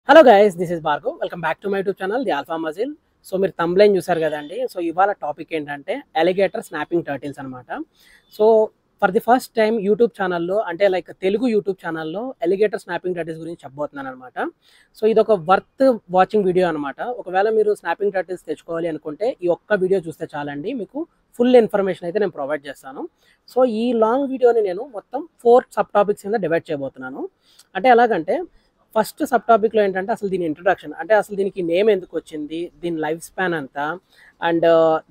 Hello guys, this is Bhargav. Welcome back to my YouTube channel the alpha muscle. So మీరు థంబ్లైన్ చూసారు కదండి. So ఇవాళ topic ఏంటంటే alligator snapping turtles అనమాట. So for the first time YouTube ఛానల్లో, అంటే like Telugu YouTube ఛానల్లో అలిగేటర్ స్నాపింగ్ టర్టిల్స్ గురించి చెప్పబోతున్నాను అనమాట. సో ఇది ఒక వర్త్ వాచింగ్ వీడియో అనమాట. ఒకవేళ మీరు స్నాపింగ్ టర్టిల్స్ తెచ్చుకోవాలి అనుకుంటే ఈ ఒక్క వీడియో చూస్తే చాలండి, మీకు ఫుల్ ఇన్ఫర్మేషన్ అయితే నేను ప్రొవైడ్ చేస్తాను. సో ఈ లాంగ్ వీడియోని నేను మొత్తం 4 సబ్ టాపిక్స్ కింద డివైడ్ చేయబోతున్నాను. అంటే ఎలాగంటే ఫస్ట్ సబ్ టాపిక్లో ఏంటంటే అసలు దీని ఇంట్రొడక్షన్, అంటే అసలు దీనికి నేమ్ ఎందుకు వచ్చింది, దీని లైఫ్ స్పాన్ అంతా, అండ్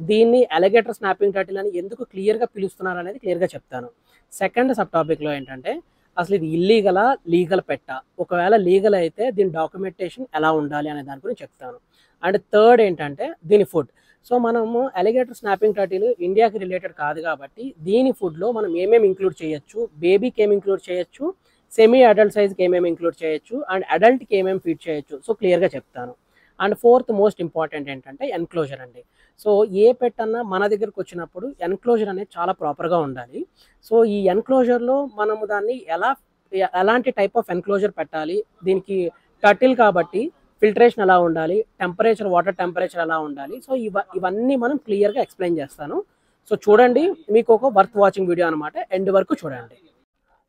దీన్ని అలిగేటర్ స్నాపింగ్ టర్టిల్ అని ఎందుకు క్లియర్గా పిలుస్తున్నారు అనేది క్లియర్గా చెప్తాను. సెకండ్ సబ్ టాపిక్లో ఏంటంటే అసలు ఇది ఇల్లీగలా లీగల్ పెట్టా, ఒకవేళ లీగల్ అయితే దీని డాక్యుమెంటేషన్ ఎలా ఉండాలి అనే దాని గురించి చెప్తాను. అండ్ థర్డ్ ఏంటంటే దీని ఫుడ్. సో మనము అలిగేటర్ స్నాపింగ్ టర్టిల్ ఇండియాకి రిలేటెడ్ కాదు కాబట్టి దీని ఫుడ్లో మనం ఏమేమి ఇంక్లూడ్ చేయొచ్చు, బేబీకి ఏమి ఇంక్లూడ్ చేయొచ్చు, సెమీ అడల్ట్ సైజ్కి ఏమేమి ఇంక్లూడ్ చేయొచ్చు, అండ్ అడల్ట్కి ఏమేమి ఫీడ్ చేయొచ్చు, సో క్లియర్గా చెప్తాను. అండ్ ఫోర్త్ మోస్ట్ ఇంపార్టెంట్ ఏంటంటే ఎన్క్లోజర్ అండి. సో ఏ పెట్ అన్నా మన దగ్గరకు వచ్చినప్పుడు ఎన్క్లోజర్ అనేది చాలా ప్రాపర్గా ఉండాలి. సో ఈ ఎన్క్లోజర్లో మనము దాన్ని ఎలాంటి టైప్ ఆఫ్ ఎన్క్లోజర్ పెట్టాలి, దీనికి టర్టిల్ కాబట్టి ఫిల్టరేషన్ ఎలా ఉండాలి, టెంపరేచర్, వాటర్ టెంపరేచర్ ఎలా ఉండాలి, సో ఇవన్నీ మనం క్లియర్గా ఎక్స్ప్లెయిన్ చేస్తాను. సో చూడండి, మీకు ఒక వర్త్ వాచింగ్ వీడియో అనమాట, ఎండ్ వరకు చూడండి.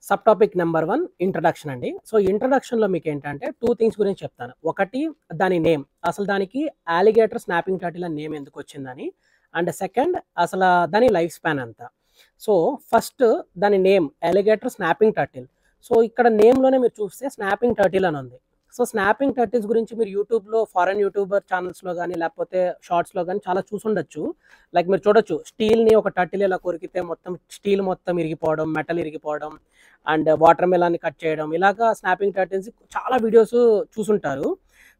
సబ్ టాపిక్ నెంబర్ 1 ఇంట్రడక్షన్ అండి. సో ఇంట్రడక్షన్లో మీకు ఏంటంటే 2 థింగ్స్ గురించి చెప్తాను. ఒకటి దాని నేమ్, అసలు దానికి అలిగేటర్ స్నాపింగ్ టర్టిల్ అని నేమ్ ఎందుకు వచ్చిందని. అండ్ సెకండ్ అసలు దాని లైఫ్ స్పాన్ అంతా. సో ఫస్ట్ దాని name alligator snapping turtle. So ఇక్కడ నేమ్లోనే మీరు చూస్తే స్నాపింగ్ టర్టిల్ అని ఉంది. సో స్నాపింగ్ టర్టిల్స్ గురించి మీరు యూట్యూబ్లో ఫారెన్ యూట్యూబర్ ఛానల్స్లో కానీ లేకపోతే షార్ట్స్లో కానీ చాలా చూసుండొచ్చు. లైక్ మీరు చూడొచ్చు, స్టీల్ని ఒక టర్టిల్ ఇలా కొరికితే మొత్తం స్టీల్ మొత్తం ఇరిగిపోవడం, మెటల్ ఇరిగిపోవడం, అండ్ వాటర్ మెలాన్ని కట్ చేయడం, ఇలాగా స్నాపింగ్ టర్టిల్స్ చాలా వీడియోస్ చూసుంటారు.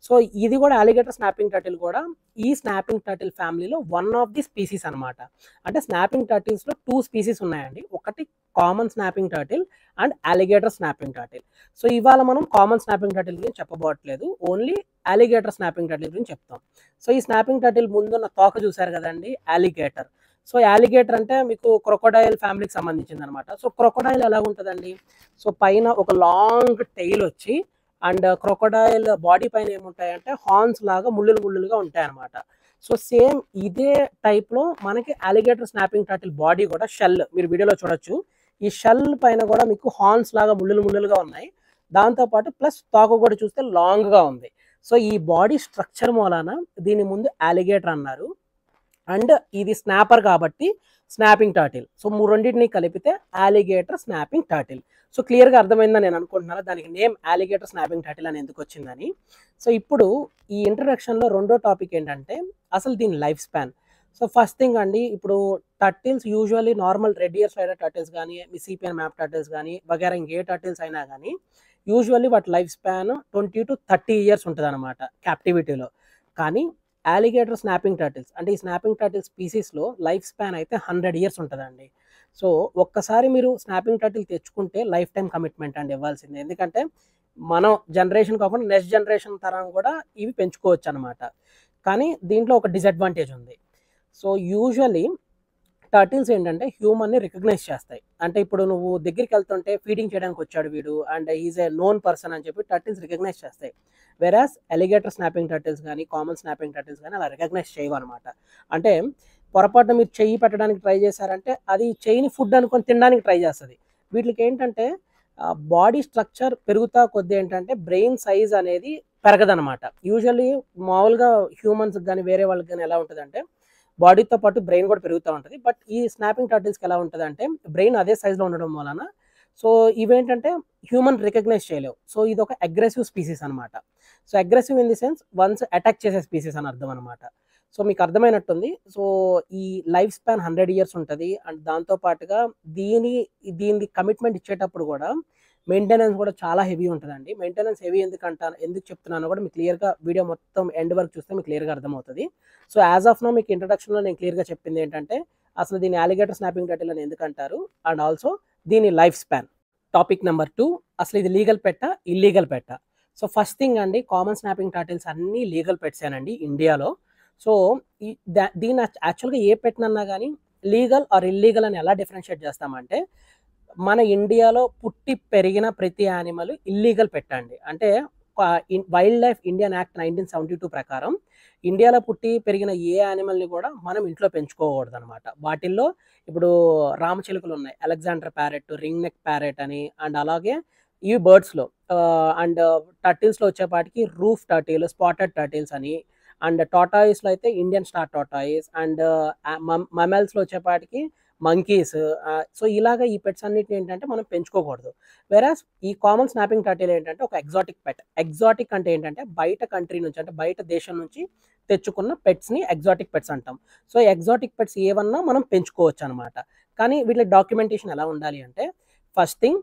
సో ఇది కూడా అలిగేటర్ స్నాపింగ్ టర్టిల్ కూడా ఈ స్నాపింగ్ టర్టిల్ ఫ్యామిలీలో వన్ ఆఫ్ ది స్పీసీస్ అనమాట. అంటే స్నాపింగ్ టర్టిల్స్లో 2 స్పీసీస్ ఉన్నాయండి. ఒకటి common snapping turtle and alligator snapping turtle. So ఇవాళ మనం కామన్ స్నాపింగ్ టర్టిల్ గురించి చెప్పబోట్లేదు, ఓన్లీ అలిగేటర్ స్నాపింగ్ టర్టిల్ గురించి చెప్తాం. సో ఈ స్నాపింగ్ టర్టిల్ ముందున్న తోక చూసారు కదండి, అలిగేటర్. సో అలిగేటర్ అంటే మీకు క్రొకోడైల్ ఫ్యామిలీకి సంబంధించింది అనమాట. సో క్రొకోడైల్ ఎలా ఉంటుందండి, సో పైన ఒక లాంగ్ టైల్ వచ్చి, అండ్ క్రొకోడైల్ బాడీ పైన ఏముంటాయంటే హార్న్స్ లాగా ముళ్ళులుగా ఉంటాయి అనమాట. సో సేమ్ ఇదే టైప్లో మనకి అలిగేటర్ స్నాపింగ్ టర్టిల్ బాడీ కూడా షెల్, మీరు వీడియోలో చూడొచ్చు, ఈ షెల్ పైన కూడా మీకు హార్న్స్ లాగా ముళ్ళులుగా ఉన్నాయి. దాంతోపాటు ప్లస్ తోక కూడా చూస్తే లాంగ్గా ఉంది. సో ఈ బాడీ స్ట్రక్చర్ మూలాన దీని ముందు అలిగేటర్ అన్నారు, అండ్ ఇది స్నాపర్ కాబట్టి స్నాపింగ్ టర్టిల్. సో రెండింటిని కలిపితే అలిగేటర్ స్నాపింగ్ టర్టిల్. సో క్లియర్గా అర్థమైందని నేను అనుకుంటున్నాను దానికి నేమ్ అలిగేటర్ స్నాపింగ్ టర్టిల్ అని ఎందుకు వచ్చిందని. సో ఇప్పుడు ఈ ఇంట్రడక్షన్లో రెండో టాపిక్ ఏంటంటే అసలు దీని life span. So first thing అండి, ఇప్పుడు turtles usually normal red year slider turtles కానీ, మిసిపియన్ మ్యాప్ టర్టిల్స్ కానీ వగేరా ఇంకే టర్టిల్స్ అయినా కానీ యూజువల్లీ వాటి లైఫ్ స్పాన్ 20 to 30 years ఉంటుంది అనమాట క్యాప్టివిటీలో. కానీ అలిగేటర్ స్నాపింగ్ టర్టిల్స్, అంటే ఈ స్నాపింగ్ టర్టిల్ స్పీసీస్లో లైఫ్ స్పాన్ అయితే 100 years ఉంటుందండి. సో ఒక్కసారి మీరు స్నాపింగ్ టర్టిల్ తెచ్చుకుంటే లైఫ్ టైం కమిట్మెంట్ అండి ఇవ్వాల్సిందే. ఎందుకంటే మనం జనరేషన్ కాకుండా నెక్స్ట్ జనరేషన్ తరం కూడా ఇవి పెంచుకోవచ్చు అనమాట. కానీ దీంట్లో ఒక డిసడ్వాంటేజ్ ఉంది. సో యూజువల్లీ టర్టిల్స్ ఏంటంటే హ్యూమన్ని రికగ్నైజ్ చేస్తాయి. అంటే ఇప్పుడు నువ్వు దగ్గరికి వెళ్తుంటే ఫీడింగ్ చేయడానికి వచ్చాడు వీడు and is a known person అని చెప్పి టర్టిల్స్ రికగ్నైజ్ చేస్తాయి. వెరాస్ అలిగేటర్ స్నాపింగ్ టర్టిల్స్ కానీ కామన్ స్నాపింగ్ టర్టిల్స్ కానీ అలా రికగ్నైజ్ చేయవన్నమాట. అంటే పొరపాటున మీరు చెయ్యి పెట్టడానికి ట్రై చేశారంటే అది చెయ్యిని ఫుడ్ అనుకొని తినడానికి ట్రై చేస్తుంది. వీటికి ఏంటంటే బాడీ స్ట్రక్చర్ పెరుగుతా కొద్ది ఏంటంటే బ్రెయిన్ సైజ్ అనేది పెరగదనమాట. యూజువల్లీ మామూలుగా హ్యూమన్స్కి కానీ వేరే వాళ్ళకి కానీ ఎలా ఉంటుందంటే బాడీతో పాటు బ్రెయిన్ కూడా పెరుగుతూ ఉంటుంది. బట్ ఈ స్నాపింగ్ టర్టిల్స్కి ఎలా ఉంటుంది అంటే బ్రెయిన్ అదే సైజులో ఉండడం వలన సో ఇవేంటంటే హ్యూమన్ రికగ్నైజ్ చేయలేవు. సో ఇది ఒక అగ్రెసివ్ స్పీసీస్ అనమాట. So aggressive in the sense once attack చేసే స్పీసీస్ అని అర్థం అనమాట. సో మీకు అర్థమైనట్టుంది. సో ఈ లైఫ్ స్పాన్ 100 years ఉంటుంది. అండ్ దాంతోపాటుగా దీని కమిట్మెంట్ ఇచ్చేటప్పుడు కూడా మెయింటెనెన్స్ కూడా చాలా హెవీ ఉంటుందండి. మెయింటెనెన్స్ హెవీ ఎందుకు చెప్తున్నానో కూడా మీకు క్లియర్గా వీడియో మొత్తం ఎండ్ వరకు చూస్తే మీకు క్లియర్గా అర్థమవుతుంది. సో యాజ్ ఆఫ్ నో మీకు ఇంట్రడక్షన్లో నేను క్లియర్గా చెప్పింది ఏంటంటే అసలు దీని అలిగేటర్ స్నాపింగ్ టర్టిల్ అని ఎందుకు అంటారు, అండ్ ఆల్సో దీని లైఫ్ స్పాన్. టాపిక్ నెంబర్ 2, అసలు ఇది లీగల్ పెట్టా ఇల్లీగల్ పెట్టా. సో ఫస్ట్ థింగ్ అండి, కామన్ స్నాపింగ్ టర్టిల్స్ అన్నీ లీగల్ పెట్సేనండి ఇండియాలో. సో దీన్ని యాక్చువల్గా ఏ పెట్టినన్నా కానీ లీగల్ ఆర్ ఇల్లీగల్ అని ఎలా డిఫరెన్షియేట్ చేస్తామంటే మన ఇండియాలో పుట్టి పెరిగిన ప్రతి యానిమల్ ఇల్లీగల్ పెట్టండి. అంటే వైల్డ్ లైఫ్ ఇండియన్ యాక్ట్ 1972 ప్రకారం ఇండియాలో పుట్టి పెరిగిన ఏ యానిమల్ని కూడా మనం ఇంట్లో పెంచుకోకూడదు అనమాట. వాటిల్లో ఇప్పుడు రామచిలుకలు ఉన్నాయి, Alexander parrot, ring neck parrot అని, అండ్ అలాగే ఇవి బర్డ్స్లో అండ్ టర్టిల్స్లో వచ్చేపాటికి రూఫ్ టర్టిల్, స్పాటెడ్ టర్టిల్స్ అని, అండ్ టాటాయిస్లో అయితే ఇండియన్ స్టార్ టాటాయిస్, అండ్ మమెల్స్లో వచ్చేపాటికి మంకీస్. సో ఇలాగ ఈ పెట్స్ అన్నిటిని ఏంటంటే మనం పెంచుకోకూడదు. వెరాస్ ఈ కామన్ స్నాపింగ్ టర్టిల్ ఏంటంటే ఒక ఎగ్జాటిక్ పెట్. ఎగ్జాటిక్ అంటే ఏంటంటే బయట కంట్రీ నుంచి, అంటే బయట దేశం నుంచి తెచ్చుకున్న పెట్స్ని ఎగ్జాటిక్ పెట్స్ అంటాం. సో ఎగ్జాటిక్ పెట్స్ ఏవన్నా మనం పెంచుకోవచ్చు అనమాట. కానీ వీటి డాక్యుమెంటేషన్ ఎలా ఉండాలి అంటే, ఫస్ట్ థింగ్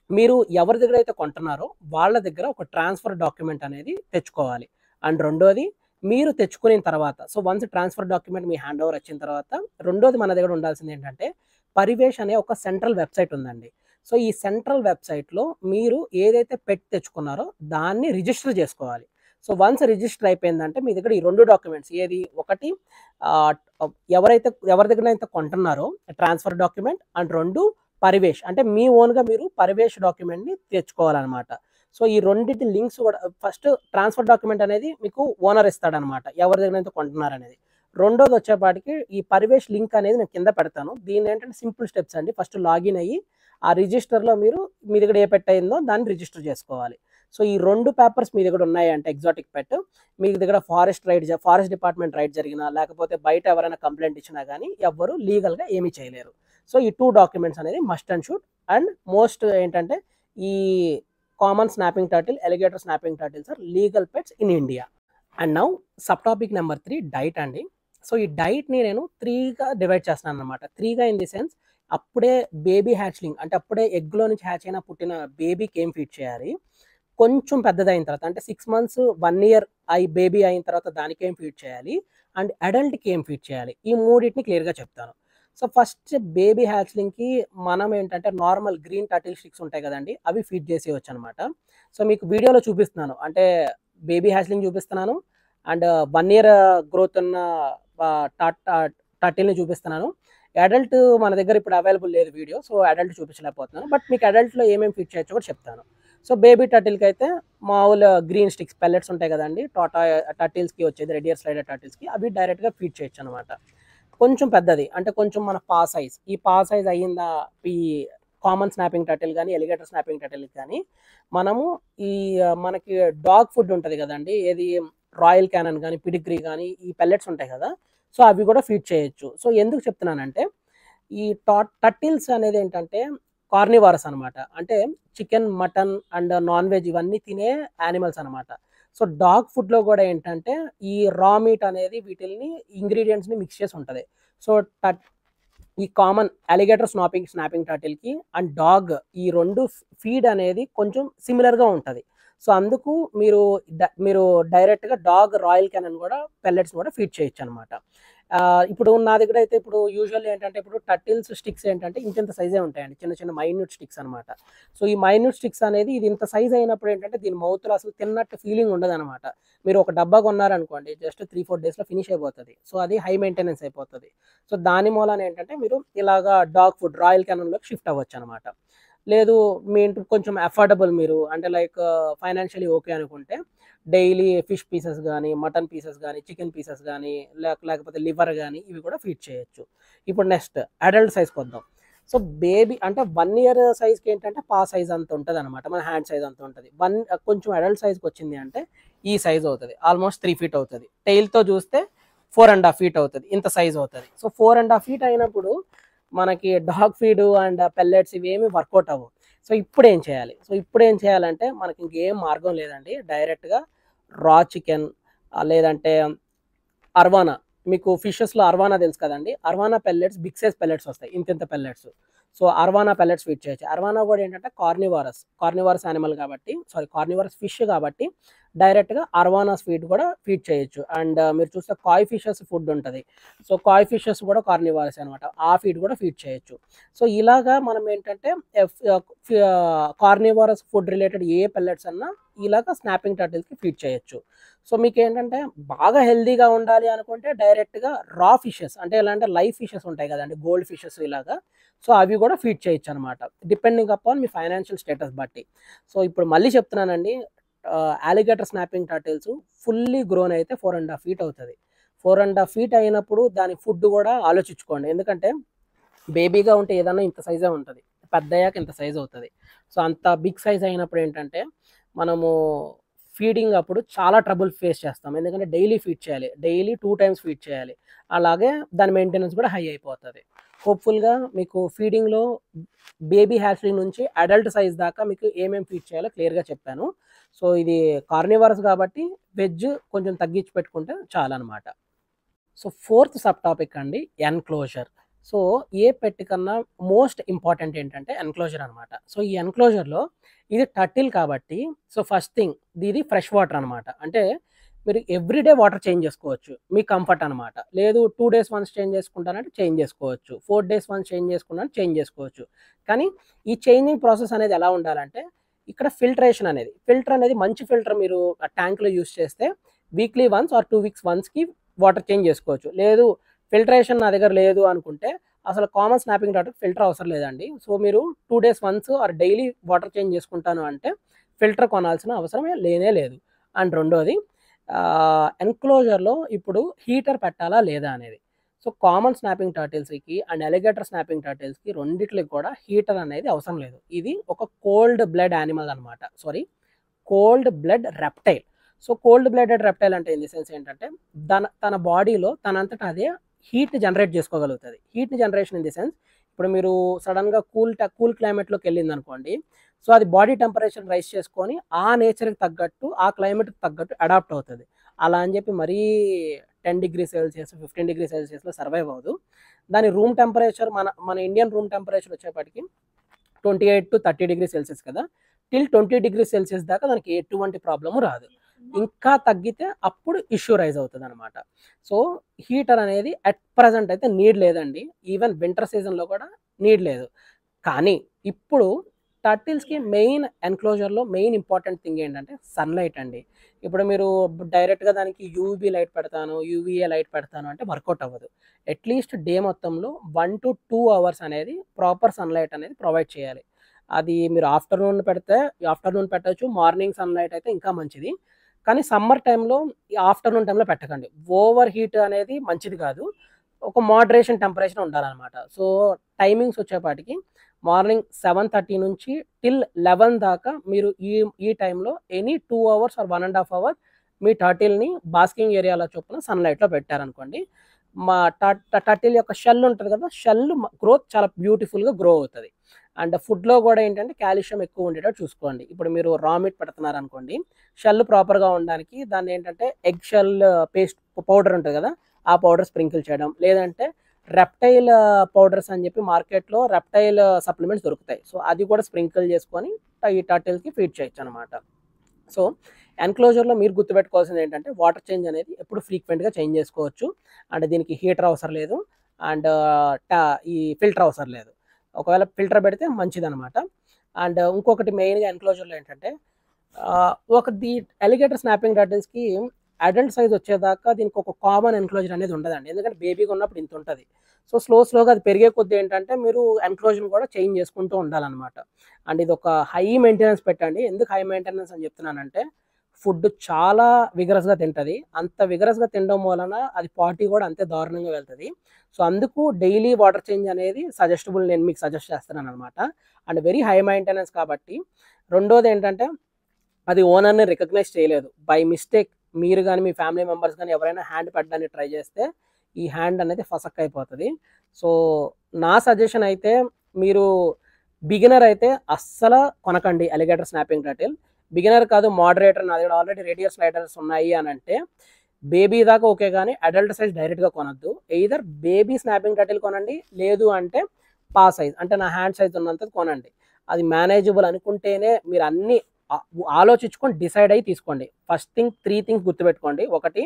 మీరు ఎవరి దగ్గర అయితే కొంటున్నారో వాళ్ళ దగ్గర ఒక ట్రాన్స్ఫర్ డాక్యుమెంట్ అనేది తెచ్చుకోవాలి. అండ్ రెండోది, మీరు తెచ్చుకున్న తర్వాత, సో వన్స్ ట్రాన్స్ఫర్ డాక్యుమెంట్ మీ హ్యాండ్ ఓవర్ వచ్చిన తర్వాత, రెండోది మన దగ్గర ఉండాల్సింది ఏంటంటే పరివేష్ అనే ఒక సెంట్రల్ వెబ్సైట్ ఉందండి. సో ఈ సెంట్రల్ వెబ్సైట్లో మీరు ఏదైతే పెట్ తెచ్చుకున్నారో దాన్ని రిజిస్టర్ చేసుకోవాలి. సో వన్స్ రిజిస్టర్ అయిపోయిందంటే మీ దగ్గర ఈ రెండు డాక్యుమెంట్స్, ఏది ఒకటి ఎవరి దగ్గర అయితే కొంటున్నారో ట్రాన్స్ఫర్ డాక్యుమెంట్, అండ్ రెండు పరివేష్, అంటే మీ ఓన్గా మీరు పరివేష్ డాక్యుమెంట్ని తెచ్చుకోవాలన్నమాట. సో ఈ రెండింటి లింక్స్ కూడా, ఫస్ట్ ట్రాన్స్ఫర్ డాక్యుమెంట్ అనేది మీకు ఓనర్ ఇస్తాడనమాట ఎవరి దగ్గర అయితే కొంటున్నారనేది. రెండోది వచ్చేపాటికి ఈ పరివేష్ లింక్ అనేది నేను కింద పెడతాను. దీని ఏంటంటే సింపుల్ స్టెప్స్ అండి. ఫస్ట్ లాగిన్ అయ్యి ఆ రిజిస్టర్లో మీరు మీ దగ్గర ఏ పెట్ అయిందో దాన్ని రిజిస్టర్ చేసుకోవాలి. సో ఈ రెండు పేపర్స్ మీ దగ్గర ఉన్నాయి అంటే ఎగ్జాటిక్ పెట్, మీ దగ్గర ఫారెస్ట్ డిపార్ట్మెంట్ రైడ్ జరిగినా, లేకపోతే బయట ఎవరైనా కంప్లైంట్ ఇచ్చినా కానీ ఎవ్వరు లీగల్గా ఏమీ చేయలేరు. సో ఈ 2 డాక్యుమెంట్స్ అనేది must and should. And most ఏంటంటే ఈ common snapping turtle, alligator snapping turtles are legal pets in India. And now sub topic number 3, diet అండి. సో ఈ డైట్ని నేను 3గా డివైడ్ చేస్తున్నాను అనమాట. 3గా ఇన్ ది సెన్స్, అప్పుడే బేబీ హ్యాచ్లింగ్, అంటే అప్పుడే ఎగ్లో నుంచి హ్యాచ్ అయినా పుట్టిన బేబీకి ఏం ఫీడ్ చేయాలి, కొంచెం పెద్దదైన తర్వాత అంటే 6 months 1 year బేబీ అయిన తర్వాత దానికి ఏం ఫీడ్ చేయాలి, అండ్ అడల్ట్కి ఏం ఫీడ్ చేయాలి, ఈ మూడింటిని క్లియర్గా చెప్తాను. సో ఫస్ట్ బేబీ హ్యాచ్లింగ్కి మనం ఏంటంటే నార్మల్ గ్రీన్ టర్టిల్ స్టిక్స్ ఉంటాయి కదండి, అవి ఫీడ్ చేసేయచ్చు అనమాట. సో మీకు వీడియోలో చూపిస్తున్నాను, అంటే బేబీ హ్యాచ్లింగ్ చూపిస్తున్నాను, అండ్ 1 year గ్రోత్ ఉన్న టర్టిల్ని చూపిస్తున్నాను. అడల్ట్ మన దగ్గర ఇప్పుడు అవైలబుల్ లేదు వీడియో, సో అడల్ట్ చూపించలేకపోతున్నాను. బట్ మీకు అడల్ట్లో ఏమేమి ఫీడ్ చేయొచ్చో కూడా చెప్తాను. సో బేబీ టర్టిల్కి అయితే మామూలు గ్రీన్ స్టిక్స్ పెల్లెట్స్ ఉంటాయి కదండి, టర్టిల్స్కి వచ్చేది, రెడ్ ఇయర్ స్లైడర్ టర్టిల్స్కి, అవి డైరెక్ట్గా ఫీడ్ చేయొచ్చు అనమాట. కొంచెం పెద్దది అంటే కొంచెం మన పా సైజ్, ఈ పా సైజ్ అయ్యిందా ఈ కామన్ స్నాపింగ్ టర్టిల్ కానీ ఎలిగేటర్ స్నాపింగ్ టర్టిల్కి కానీ మనము ఈ మనకి డాగ్ ఫుడ్ ఉంటుంది కదండి, ఏది రాయల్ క్యానన్ కానీ పిడిగ్రీ కానీ ఈ పెల్లెట్స్ ఉంటాయి కదా, సో అవి కూడా ఫీడ్ చేయొచ్చు. సో ఎందుకు చెప్తున్నానంటే ఈ టర్టిల్స్ అనేది ఏంటంటే కార్నివారస్ అనమాట, అంటే chicken, mutton and non veg ఇవన్నీ తినే యానిమల్స్ అనమాట. సో డాగ్ ఫుడ్లో కూడా ఏంటంటే ఈ రా మీట్ అనేది వీటిని ఇంగ్రీడియంట్స్ని మిక్స్ చేసి ఉంటుంది. సో ఈ కామన్ అలిగేటర్ స్నాపింగ్ టర్టిల్కి అండ్ డాగ్ ఈ రెండు ఫీడ్ అనేది కొంచెం సిమిలర్గా ఉంటుంది. సో అందుకు మీరు డైరెక్ట్గా డాగ్ రాయల్ క్యానన్ కూడా పెల్లెట్స్ కూడా ఫీడ్ చేయొచ్చు అనమాట. ఇప్పుడు నా దగ్గర అయితే ఇప్పుడు యూజువల్లీ ఏంటంటే ఇప్పుడు టర్టిల్స్ స్టిక్స్ ఏంటంటే ఇంత సైజే ఉంటాయండి, చిన్న చిన్న మైన్యూట్ స్టిక్స్ అనమాట. సో ఈ మైన్యూట్ స్టిక్స్ అనేది ఇది ఇంత సైజ్ అయినప్పుడు ఏంటంటే దీని మౌత్లో అసలు తిన్నట్టు ఫీలింగ్ ఉండదు అనమాట. మీరు ఒక డబ్బా కొన్నారనుకోండి, జస్ట్ 3-4 daysలో ఫినిష్ అయిపోతుంది. సో అది హై మెయింటెనెన్స్ అయిపోతుంది. సో దాని మూలాన ఏంటంటే మీరు ఇలాగా డాగ్ ఫుడ్ రాయల్ క్యానన్లోకి షిఫ్ట్ అవ్వచ్చు అనమాట. లేదు మీ ఇంటికి కొంచెం అఫోర్డబుల్, మీరు అంటే లైక్ ఫైనాన్షియలీ ఓకే అనుకుంటే డైలీ ఫిష్ పీసెస్ కానీ, మటన్ పీసెస్ కానీ, చికెన్ పీసెస్ కానీ, లేకపోతే లివర్ కానీ ఇవి కూడా ఫీడ్ చేయొచ్చు. ఇప్పుడు నెక్స్ట్ అడల్ట్ సైజ్కి వద్దాం. సో బేబీ అంటే 1 year సైజ్కి ఏంటంటే పా సైజ్ అంత ఉంటుంది అనమాట, మన హ్యాండ్ సైజ్ అంత ఉంటుంది. కొంచెం అడల్ట్ సైజ్కి వచ్చింది అంటే ఈ సైజ్ అవుతుంది, ఆల్మోస్ట్ 3 feet అవుతుంది. టైల్తో చూస్తే 4.5 feet అవుతుంది, ఇంత సైజ్ అవుతుంది. సో 4.5 feet అయినప్పుడు మనకి డాగ్ ఫీడ్ అండ్ పెల్లెట్స్ ఇవేమి వర్కౌట్ అవ్వవు. సో ఇప్పుడు ఏం చేయాలి? సో ఇప్పుడు ఏం చేయాలంటే మనకి ఇంకేం మార్గం లేదండి, డైరెక్ట్గా రా చికెన్ లేదంటే అర్వానా, మీకు ఫిషెస్లో అర్వానా తెలుసు కదండి, arowana pellets, big size pellets వస్తాయి, ఇంత pellets. So arowana pellets feed చేయొచ్చు. అర్వానా కూడా ఏంటంటే కార్నివారస్ యానిమల్ కాబట్టి, కార్నివారస్ ఫిష్ కాబట్టి డైరెక్ట్గా అర్వానాస్ ఫీడ్ కూడా ఫీడ్ చేయొచ్చు. అండ్ మీరు చూస్తే కాయ్ ఫిషెస్ ఫుడ్ ఉంటుంది, సో కాయ్ ఫిషెస్ కూడా కార్నివారస్ అనమాట, ఆ ఫీడ్ కూడా ఫీడ్ చేయొచ్చు. సో ఇలాగా మనం ఏంటంటే కార్నివారస్ ఫుడ్ రిలేటెడ్ ఏ పెల్లెట్స్ అన్నా ఇలాగా స్నాపింగ్ టర్టిల్స్కి ఫీడ్ చేయొచ్చు. సో మీకు ఏంటంటే బాగా హెల్దీగా ఉండాలి అనుకుంటే డైరెక్ట్గా రా ఫిషెస్, అంటే ఎలా అంటే లైవ్ ఫిషెస్ ఉంటాయి కదండి, గోల్డ్ ఫిషెస్ ఇలాగా, సో అవి కూడా ఫీడ్ చేయొచ్చు అనమాట, depending upon me financial status బట్టి. సో ఇప్పుడు మళ్ళీ చెప్తున్నానండి, alligator snapping turtles fully grown అయితే 4.5 feet అవుతుంది. 4.5 feet అయినప్పుడు దాని ఫుడ్ కూడా ఆలోచించుకోండి. ఎందుకంటే బేబీగా ఉంటే ఏదన్నా ఇంత సైజే ఉంటుంది, పెద్ద అయ్యాక ఇంత సైజ్ అవుతుంది. సో అంత బిగ్ సైజ్ అయినప్పుడు ఏంటంటే మనము ఫీడింగ్ అప్పుడు చాలా ట్రబుల్ ఫేస్ చేస్తాం. ఎందుకంటే డైలీ ఫీడ్ చేయాలి, డైలీ 2 times ఫీడ్ చేయాలి. అలాగే దాని మెయింటెనెన్స్ కూడా హై అయిపోతుంది. హోప్ఫుల్గా మీకు ఫీడింగ్లో బేబీ హ్యాచరీ నుంచి అడల్ట్ సైజ్ దాకా మీకు ఏమేమి ఫీడ్ చేయాలో క్లియర్గా చెప్పాను. సో ఇది కార్నివర్స్ కాబట్టి వెజ్ కొంచెం తగ్గించి పెట్టుకుంటే చాలన్నమాట. సో 4th సబ్ టాపిక్ అండి, ఎన్క్లోజర్. సో ఏ పెట్ కన్నా మోస్ట్ ఇంపార్టెంట్ ఏంటంటే ఎన్క్లోజర్ అనమాట. సో ఈ ఎన్క్లోజర్లో ఇది టర్టిల్ కాబట్టి, సో ఫస్ట్ థింగ్ ఇది ఫ్రెష్ వాటర్ అనమాట. అంటే మీరు ఎవ్రీడే వాటర్ చేంజ్ చేసుకోవచ్చు, మీ కంఫర్ట్ అనమాట. లేదు 2 days వన్స్ చేంజ్ చేసుకుంటారంటే చేంజ్ చేసుకోవచ్చు, 4 days వన్స్ చేంజ్ చేసుకుంటారంటే చేంజ్ చేసుకోవచ్చు. కానీ ఈ చేంజింగ్ ప్రాసెస్ అనేది ఎలా ఉండాలంటే ఇక్కడ ఫిల్టర్ అనేది మంచి ఫిల్టర్ మీరు ట్యాంక్లో యూస్ చేస్తే వీక్లీ వన్స్ ఆర్ 2 weeks వన్స్కి వాటర్ చేంజ్ చేసుకోవచ్చు. లేదు ఫిల్టరేషన్ నా దగ్గర లేదు అనుకుంటే అసలు కామన్ స్నాపింగ్ టాటర్ ఫిల్టర్ అవసరం లేదండి. సో మీరు 2 days once or daily water change చేసుకుంటాను అంటే ఫిల్టర్ కొనాల్సిన అవసరమే లేనే లేదు. అండ్ రెండోది ఎన్క్లోజర్లో ఇప్పుడు హీటర్ పెట్టాలా లేదా అనేది. సో కామన్ స్నాపింగ్ టర్టిల్స్కి అండ్ అలిగేటర్ స్నాపింగ్ టర్టిల్స్కి రెండిట్లకి కూడా హీటర్ అనేది అవసరం లేదు. ఇది ఒక కోల్డ్ బ్లడ్ యానిమల్ అనమాట, cold blood reptile. So cold blooded reptile అంటే ఇన్ ది సెన్స్ ఏంటంటే తన బాడీలో తనంతట అదే హీట్ జనరేట్ చేసుకోగలుగుతుంది. Heat generation in the sense ఇప్పుడు మీరు సడన్గా కూల్ క్లైమేట్లోకి వెళ్ళింది అనుకోండి, సో అది బాడీ టెంపరేచర్ రైస్ చేసుకొని ఆ నేచర్కి తగ్గట్టు ఆ క్లైమేట్కి తగ్గట్టు అడాప్ట్ అవుతుంది. అలా అని చెప్పి మరీ 10 degrees Celsius 15 degrees Celsiusలో సర్వైవ్ అవ్వదు. దాని రూమ్ టెంపరేచర్ మన ఇండియన్ రూమ్ టెంపరేచర్ వచ్చేప్పటికి 28 to 30 degrees Celsius కదా, టిల్ 20 degrees Celsius దాకా దానికి ఎటువంటి ప్రాబ్లము రాదు. ఇంకా తగ్గితే అప్పుడు ఇష్యూ రైజ్ అవుతుంది అనమాట. సో హీటర్ అనేది అట్ ప్రజెంట్ అయితే నీడ్ లేదండి, ఈవెన్ వింటర్ సీజన్లో కూడా నీడ్ లేదు. కానీ ఇప్పుడు టర్టిల్స్కి మెయిన్ ఎన్క్లోజర్లో మెయిన్ ఇంపార్టెంట్ థింగ్ ఏంటంటే సన్లైట్ అండి. ఇప్పుడు మీరు డైరెక్ట్గా దానికి యూవీ లైట్ పెడతాను, యూవీఏ లైట్ పెడతాను అంటే వర్కౌట్ అవ్వదు. అట్లీస్ట్ డే మొత్తంలో 1 to 2 hours అనేది ప్రాపర్ సన్లైట్ అనేది ప్రొవైడ్ చేయాలి. అది మీరు ఆఫ్టర్నూన్ పెట్టచ్చు, మార్నింగ్ సన్లైట్ అయితే ఇంకా మంచిది. కానీ సమ్మర్ టైంలో ఆఫ్టర్నూన్ టైంలో పెట్టకండి, ఓవర్ హీట్ అనేది మంచిది కాదు. ఒక మోడరేషన్ టెంపరేచర్ ఉండాలన్నమాట. సో టైమింగ్స్ వచ్చేపాటికి మార్నింగ్ 7:30 నుంచి టిల్ 11 దాకా మీరు ఈ టైంలో ఎనీ 2 hours ఆర్ 1.5 hour మీ టర్టిల్ని బాస్కింగ్ ఏరియాలో చొప్పున సన్లైట్లో పెట్టారనుకోండి, మా టర్టిల్ యొక్క షెల్ ఉంటుంది కదా, షెల్ గ్రోత్ చాలా బ్యూటిఫుల్గా గ్రో అవుతుంది. అండ్ ఫుడ్లో కూడా ఏంటంటే కాల్షియం ఎక్కువ ఉండేటట్టు చూసుకోండి. ఇప్పుడు మీరు రా మీట్ పెడుతున్నారు అనుకోండి, షెల్ ప్రాపర్గా ఉండడానికి దాన్ని ఏంటంటే ఎగ్ షెల్ పేస్ట్ పౌడర్ ఉంటుంది కదా, ఆ పౌడర్ స్ప్రింకిల్ చేయడం, లేదంటే రెప్టైల్ పౌడర్స్ అని చెప్పి మార్కెట్లో రెప్టైల్ సప్లిమెంట్స్ దొరుకుతాయి. సో అది కూడా స్ప్రింకిల్ చేసుకొని ఈ టర్టిల్కి ఫీడ్ చేయొచ్చు అనమాట. సో ఎన్క్లోజర్లో మీరు గుర్తుపెట్టుకోవాల్సింది ఏంటంటే వాటర్ చేంజ్ అనేది ఎప్పుడు ఫ్రీక్వెంట్గా చేంజ్ చేసుకోవచ్చు. అండ్ దీనికి హీటర్ అవసరం లేదు, అండ్ ఈ ఫిల్టర్ అవసరం లేదు. ఒకవేళ ఫిల్టర్ పెడితే మంచిదనమాట. అండ్ ఇంకొకటి మెయిన్గా ఎన్క్లోజర్లో ఏంటంటే ది అలిగేటర్ స్నాపింగ్ టర్టిల్స్కి అడల్ట్ సైజ్ వచ్చేదాకా దీనికి ఒక కామన్ ఎన్క్లోజర్ అనేది ఉండదండి. ఎందుకంటే బేబీగా ఉన్నప్పుడు ఇంత ఉంటుంది. సో స్లోగా అది పెరిగే కొద్దీ ఏంటంటే మీరు ఎన్క్లోజర్ని కూడా చేంజ్ చేసుకుంటూ ఉండాలన్నమాట. అండ్ ఇది ఒక హై మెయింటెనెన్స్ పెట్టండి. ఎందుకు హై మెయింటెనెన్స్ అని చెప్తున్నానంటే ఫుడ్ చాలా విగరస్గా తింటుంది. అంత విగరస్గా తినడం వలన అది పార్టీ కూడా అంతే దారుణంగా వెళ్తుంది. సో అందుకు డైలీ వాటర్ చేంజ్ అనేది సజెస్టబుల్, నేను మీకు సజెస్ట్ చేస్తున్నాను అనమాట. అండ్ వెరీ హై మెయింటెనెన్స్ కాబట్టి. రెండోది ఏంటంటే అది ఓనర్ని రికగ్నైజ్ చేయలేదు. బై మిస్టేక్ మీరు కానీ మీ ఫ్యామిలీ మెంబర్స్ కానీ ఎవరైనా హ్యాండ్ పెట్టడానికి ట్రై చేస్తే ఈ హ్యాండ్ అనేది ఫసక్ అయిపోతుంది. సో నా సజెషన్ అయితే మీరు బిగినర్ అయితే అస్సలు కొనకండి అలిగేటర్ స్నాపింగ్ టర్టిల్. బిగినర్ కాదు, మోడరేటర్, నా దగ్గర ఆల్రెడీ రేడియస్ స్లైడర్స్ ఉన్నాయి అని అంటే బేబీ దాకా ఓకే, కానీ అడల్ట్ సైజ్ డైరెక్ట్గా కొనద్దు. ఎయిదర్ బేబీ స్నాపింగ్ టర్టిల్ కొనండి, లేదు అంటే పా సైజ్ అంటే నా హ్యాండ్ సైజ్ ఉన్నంత కొనండి. అది మేనేజబుల్ అనుకుంటేనే మీరు అన్ని ఆలోచించుకొని డిసైడ్ అయ్యి తీసుకోండి. ఫస్ట్ థింగ్ 3 things గుర్తుపెట్టుకోండి. ఒకటి,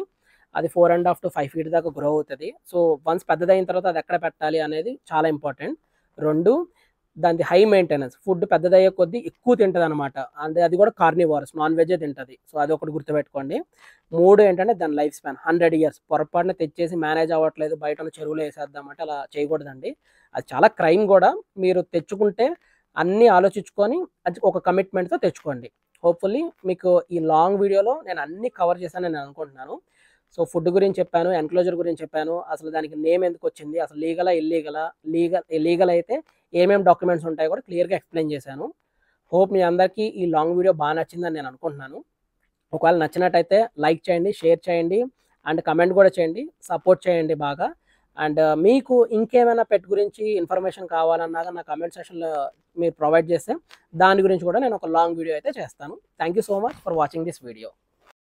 అది 4.5 to 5 feet దాకా గ్రో అవుతుంది. సో వన్స్ పెద్దదైన తర్వాత అది ఎక్కడ పెట్టాలి అనేది చాలా ఇంపార్టెంట్. 2, దాని హై మెయింటెనెన్స్, ఫుడ్ పెద్దదయ్యే కొద్దీ ఎక్కువ తింటుంది అనమాట. అంటే అది కూడా కార్నివారస్, నాన్ వెజే తింటుంది. సో అది ఒకటి గుర్తుపెట్టుకోండి. 3 ఏంటంటే దాని లైఫ్ స్పాన్ 100 years. పొరపాటున తెచ్చేసి మేనేజ్ అవ్వట్లేదు బయట ఉన్న చెరువులో వేసేద్దామంటే అలా చేయకూడదండి. అది చాలా క్రైమ్ కూడా. మీరు తెచ్చుకుంటే అన్నీ ఆలోచించుకొని అది ఒక కమిట్మెంట్తో తెచ్చుకోండి. హోప్ఫుల్లీ మీకు ఈ లాంగ్ వీడియోలో నేను అన్ని కవర్ చేశాను నేను అనుకుంటున్నాను. సో ఫుడ్ గురించి చెప్పాను, ఎన్క్లోజర్ గురించి చెప్పాను, అసలు దానికి నేమ్ ఎందుకు వచ్చింది, అసలు లీగలా ఇల్లీగలా, లీగల్ అయితే ఏమేమి డాక్యుమెంట్స్ ఉంటాయో కూడా క్లియర్గా ఎక్స్ప్లెయిన్ చేశాను. హోప్ మీ అందరికీ ఈ లాంగ్ వీడియో బాగా నచ్చిందని నేను అనుకుంటున్నాను. ఒకవేళ నచ్చినట్టయితే లైక్ చేయండి, షేర్ చేయండి అండ్ కమెంట్ కూడా చేయండి, సపోర్ట్ చేయండి బాగా. అండ్ మీకు ఇంకేమైనా పెట్ గురించి ఇన్ఫర్మేషన్ కావాలన్నాగా నా కమెంట్ సెక్షన్లో మీరు ప్రొవైడ్ చేస్తే దాని గురించి కూడా నేను ఒక లాంగ్ వీడియో అయితే చేస్తాను. Thank you so much for watching this video.